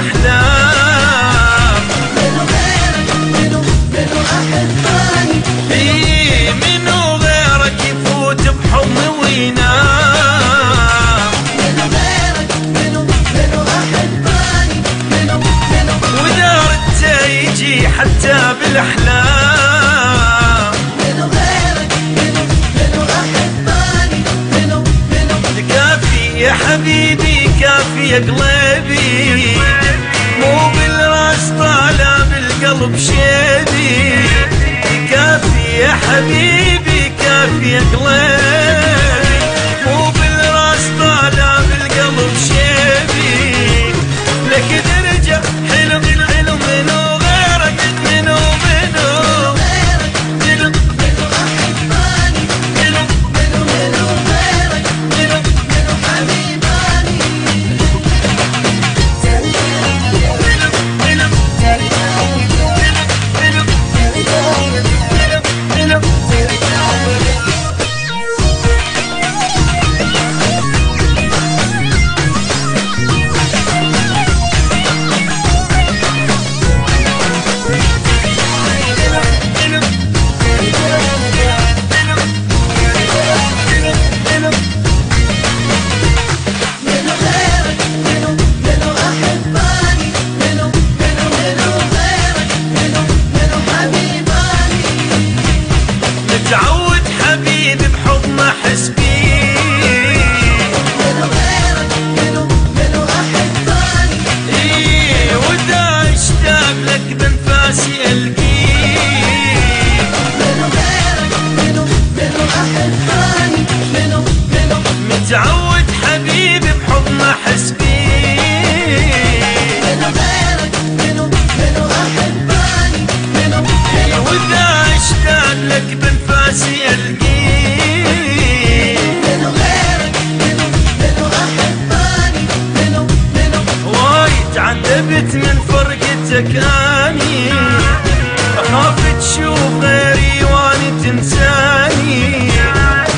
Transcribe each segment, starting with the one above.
الأحلام. منو غيرك منو أحباني، إيه منو غيرك يفوت بحضني وينام. منو غيرك منو أحباني، منو ودارته يجي حتى بالأحلام. منو غيرك منو أحباني، منو كافي يا حبيبي كافي يا قلبي، مو بالراس طالع بالقلب شيبي. كافي يا حبيبي كافي يا قلبي، مو بالراس طالع بالقلب شيبي. لك درجة حلو حلو منو غيرك منو غيرك منو أحباني، منو غيرك منو حبيباني. تعود حبيب بحضن احس بيه. منو غيرك منو أحباني، ايه ودا اشتاق لك بانفاسي القيه. منو غيرك منو أحباني، منو متعود حبيب بحضن احس بيه. منو غيرك منو أحباني، منو ايه ودا اشتاق لك بانفاسي القيه. منو غيرك منو أحباني، منو وايد تعذبت من فرقتك اني، اخاف تشوف غيري واني تنساني.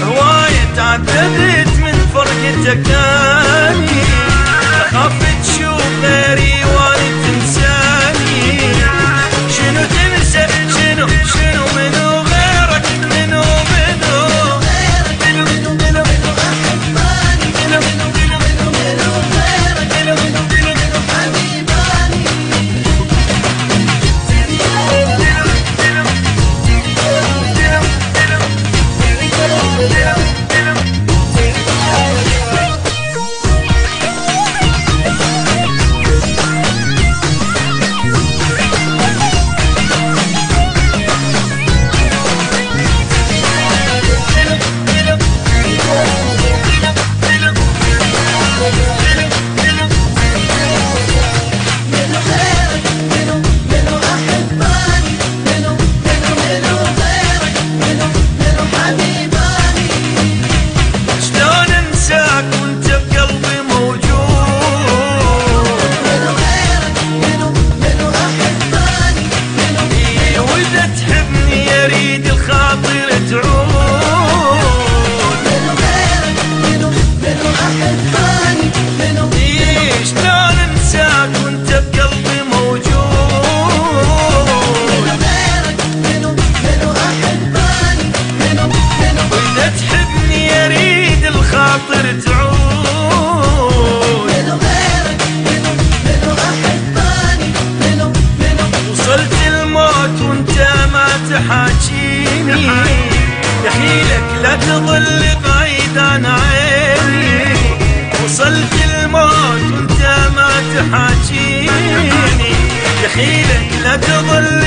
وايد تعذبت من فرقتك اني، اخاف تشوف غيري واني تنساني. شنو تنسى شنو منو غيرك منو غيرك منو أحباني، منو غيرك منو حبيباني. منو غيرك منو أحباني، منو غيرك منو حبيباني. شلون انساك وانت بقلبي موجود. منو غيرك منو أحباني، منو إيه واذا تحبني اريد الخاطر تعود. منو غيرك منو أحباني، منو إيه شلون انساك وانت بقلبي موجود. غيرك منو أحباني، منو واذا تحبني اريد الخاطر تعود. منو غيرك منو أحباني، منو وصلت الموت وانت ما تحاكيني. يحيلك لا تظل بعيد عن عيني. وصلت الموت وانت ما تحاكيني. يحيلك لا تظل